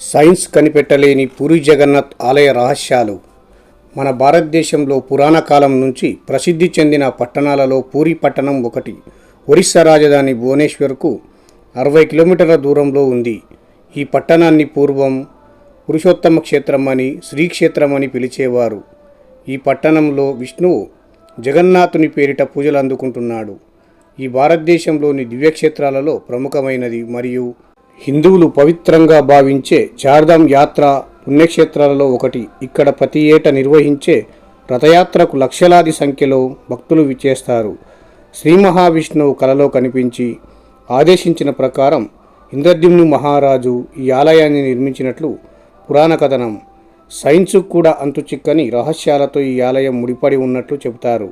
Science కనిపెట్టలేని puri Jagannadh ఆలయ రహస్యాలు. మన భారతదేశంలో పురాణ కాలం నుంచి ప్రసిద్ధి చెందిన పట్టణాలలో పూరి పట్టణం ఒకటి. ఒరిస్సా రాజధాని భువనేశ్వర్కు 60 కిలోమీటర్ల దూరంలో ఉంది. ఈ పట్టణాన్ని పూర్వం పురుషోత్తమ క్షేత్రం అని, శ్రీక్షేత్రం అని పిలిచేవారు. ఈ పట్టణంలో విష్ణువు జగన్నాథుని పేరిట పూజలు అందుకుంటున్నాడు. ఈ భారతదేశంలోని దివ్యక్షేత్రాలలో ప్రముఖమైనది మరియు హిందువులు పవిత్రంగా భావించే చార్ధామ్ యాత్ర పుణ్యక్షేత్రాలలో ఒకటి. ఇక్కడ ప్రతి ఏటా నిర్వహించే రథయాత్రకు లక్షలాది సంఖ్యలో భక్తులు విచ్చేస్తారు. శ్రీ మహావిష్ణువు కలలో కనిపించి ఆదేశించిన ప్రకారం ఇంద్రద్యుమ్ను మహారాజు ఈ ఆలయాన్ని నిర్మించినట్లు పురాణ కథనం. సైన్సు కూడా అంతుచిక్కని రహస్యాలతో ఈ ఆలయం ముడిపడి ఉన్నట్లు చెబుతారు.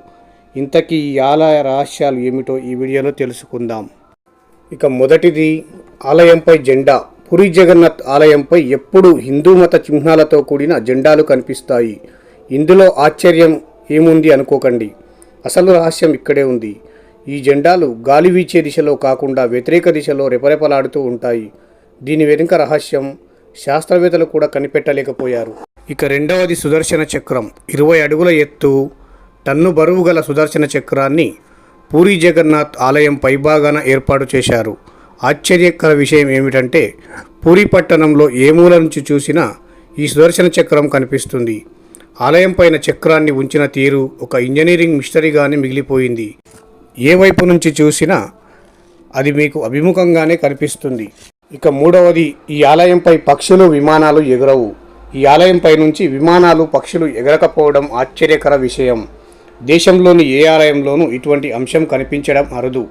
ఇంతకీ ఈ ఆలయ రహస్యాలు ఏమిటో ఈ వీడియోలో తెలుసుకుందాం. ఇక మొదటిది, ఆలయంపై జెండా. పూరి జగన్నాథ్ ఆలయంపై ఎప్పుడూ హిందూ మత చిహ్నాలతో కూడిన జెండాలు కనిపిస్తాయి. ఇందులో ఆశ్చర్యం ఏముంది అనుకోకండి, అసలు రహస్యం ఇక్కడే ఉంది. ఈ జెండాలు గాలి వీచే దిశలో కాకుండా వ్యతిరేక దిశలో రెపరెపలాడుతూ ఉంటాయి. దీని వెనుక రహస్యం శాస్త్రవేత్తలు కూడా కనిపెట్టలేకపోయారు. ఇక రెండవది, సుదర్శన చక్రం. 20 అడుగుల ఎత్తు, టన్ను బరువు గల సుదర్శన చక్రాన్ని పూరి జగన్నాథ్ ఆలయం పైభాగాన ఏర్పాటు చేశారు. ఆశ్చర్యకర విషయం ఏమిటంటే పూరి పట్టణంలో ఏ మూల నుంచి చూసినా ఈ సుదర్శన చక్రం కనిపిస్తుంది. ఆలయం పైన చక్రాన్ని ఉంచిన తీరు ఒక ఇంజనీరింగ్ మిస్టరీగానే మిగిలిపోయింది. ఏ వైపు నుంచి చూసినా అది మీకు అభిముఖంగానే కనిపిస్తుంది. ఇక మూడవది, ఈ ఆలయంపై పక్షులు, విమానాలు ఎగరవు. ఈ ఆలయంపై నుంచి విమానాలు, పక్షులు ఎగరకపోవడం ఆశ్చర్యకర విషయం. దేశంలోని ఏ ఆలయంలోనూ ఇటువంటి అంశం కనిపించడం అరుదు.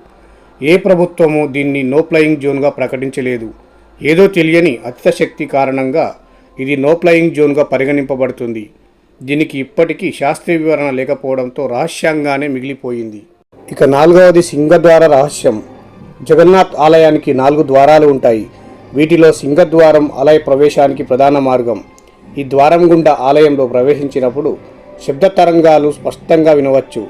ఏ ప్రభుత్వము దీన్ని నో ఫ్లయింగ్ జోన్గా ప్రకటించలేదు. ఏదో తెలియని అతిత శక్తి కారణంగా ఇది నో ఫ్లయింగ్ జోన్గా పరిగణింపబడుతుంది. దీనికి ఇప్పటికీ శాస్త్రీయ వివరణ లేకపోవడంతో రహస్యంగానే మిగిలిపోయింది. ఇక నాలుగవది, సింహద్వార రహస్యం. జగన్నాథ్ ఆలయానికి 4 ద్వారాలు ఉంటాయి. వీటిలో సింహద్వారం ఆలయ ప్రవేశానికి ప్రధాన మార్గం. ఈ ద్వారం గుండా ఆలయంలో ప్రవేశించినప్పుడు శబ్ద తరంగాలు స్పష్టంగా వినవచ్చు.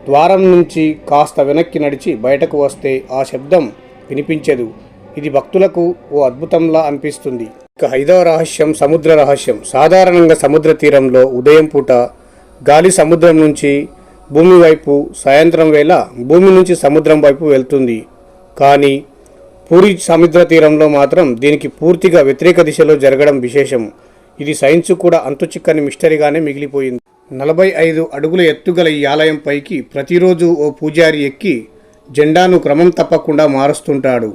ద్వారం నుంచి కాస్త వెనక్కి నడిచి బయటకు వస్తే ఆ శబ్దం వినిపించదు. ఇది భక్తులకు ఓ అద్భుతంలా అనిపిస్తుంది. ఇక 5వ రహస్యం, సముద్ర రహస్యం. సాధారణంగా సముద్ర తీరంలో ఉదయం పూట గాలి సముద్రం నుంచి భూమి వైపు, సాయంత్రం వేళ భూమి నుంచి సముద్రం వైపు వెళ్తుంది. కానీ పూరి సముద్ర తీరంలో మాత్రం దీనికి పూర్తిగా వ్యతిరేక దిశలో జరగడం విశేషం. ఇది సైన్సు కూడా అంతుచిక్కని మిస్టరీగానే మిగిలిపోయింది. 45 అడుగుల ఎత్తుగల ఈ ఆలయం పైకి ప్రతిరోజు ఓ పూజారి ఎక్కి జెండాను క్రమం తప్పకుండా మారుస్తుంటాడు.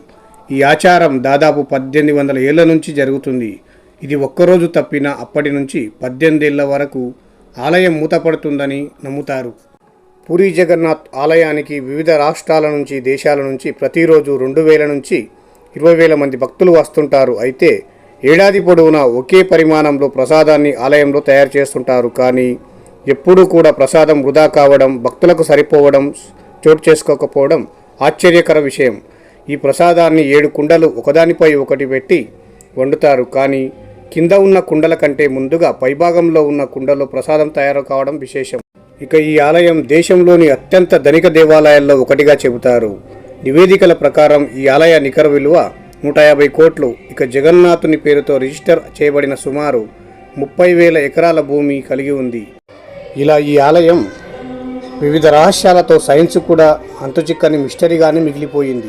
ఈ ఆచారం దాదాపు 1800 ఏళ్ల నుంచి జరుగుతుంది. ఇది ఒక్కరోజు తప్పినా అప్పటి నుంచి 18 ఏళ్ల వరకు ఆలయం మూతపడుతుందని నమ్ముతారు. పూరి జగన్నాథ్ ఆలయానికి వివిధ రాష్ట్రాల నుంచి, దేశాల నుంచి ప్రతిరోజు 2000 నుంచి 20,000 మంది భక్తులు వస్తుంటారు. అయితే ఏడాది పొడవునా ఒకే పరిమాణంలో ప్రసాదాన్ని ఆలయంలో తయారు చేస్తుంటారు. కానీ ఎప్పుడూ కూడా ప్రసాదం వృధా కావడం, భక్తులకు సరిపోవడం చోటు చేసుకోకపోవడం ఆశ్చర్యకర విషయం. ఈ ప్రసాదాన్ని 7 కుండలు ఒకదానిపై ఒకటి పెట్టి వండుతారు. కానీ కింద ఉన్న కుండల కంటే ముందుగా పైభాగంలో ఉన్న కుండలో ప్రసాదం తయారు కావడం విశేషం. ఇక ఈ ఆలయం దేశంలోని అత్యంత ధనిక దేవాలయాల్లో ఒకటిగా చెబుతారు. నివేదికల ప్రకారం ఈ ఆలయ నికర విలువ 150 కోట్లు. ఇక జగన్నాథుని పేరుతో రిజిస్టర్ చేయబడిన సుమారు 30,000 ఎకరాల భూమి కలిగి ఉంది. ఇలా ఈ ఆలయం వివిధ రహస్యాలతో సైన్స్ కూడా అంతుచిక్కని మిస్టరీగానే మిగిలిపోయింది.